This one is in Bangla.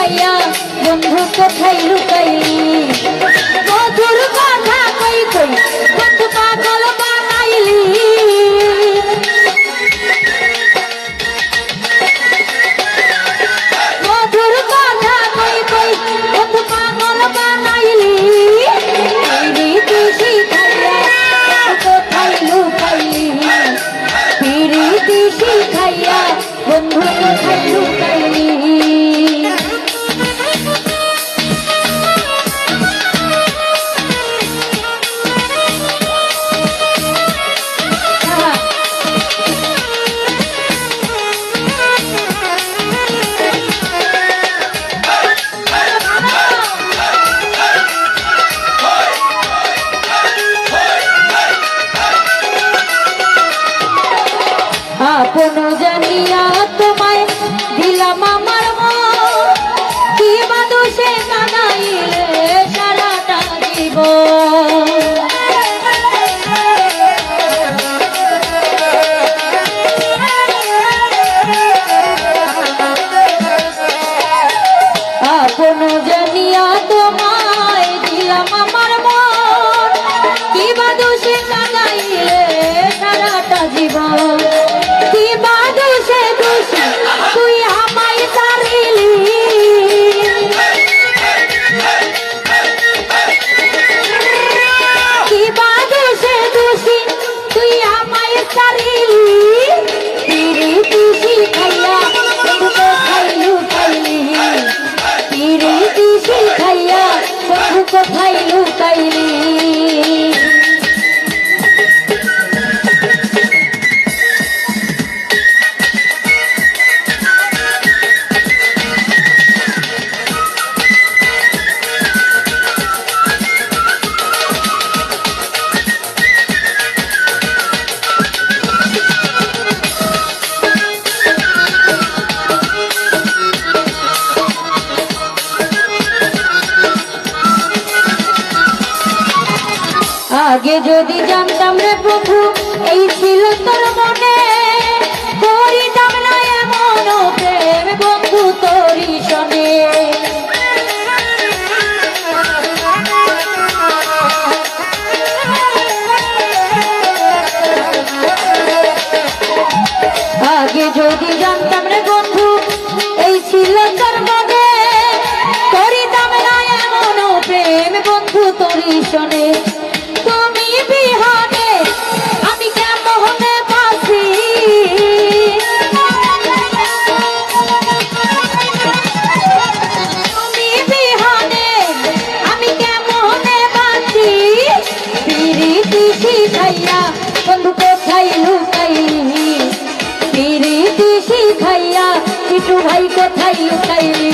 শিখাইয়া বন্ধু কোথায় লুকাইলি মধুর কথা কই কই বন্ধু পাগল বানাইলি মধুর কথা কই কই বন্ধু পাগল বানাইলি পিরিতি শিখাইয়া কোথায় লুকাইলি পিরিতি শিখাইয়া বন্ধু কোথায় লুকাইলি আপন জানিয়া তোমায় দিলাম আমার মন কি বা দোষে কাঁদাইলে সারাটা জীবন আপন জানিয়া তোমায় দিলাম আমার মন কি বা দোষে কাঁদাইলে সারাটা জীবন তুই আমায় ছাড়িলি কি বাদে দোষী তুই আমায় ছাড়িলি পিরিতি শিখাইয়া বন্ধু কোথায় লুকাইলি পিরিতি শিখাইয়া বন্ধু কোথায় লুকাইলি আগে যদি জানতাম রে বন্ধু এই ছিল তোর মনে করিতাম না এমন প্রেম বন্ধু তোরই শোনে আগে যদি জানতাম রে বন্ধু এই ছিল তোর মনে করিতাম না এমন প্রেম বন্ধু তোরই শোনে তুমি বিহানে আমি কেমনে বাঁচি তুমি বিহানে আমি কেমনে বাঁচি পিরিতি শিখাইয়া বন্ধু কোথায় লুকাইলি পিরিতি শিখাইয়া চিটু ভাই কোথায় লুকাইলি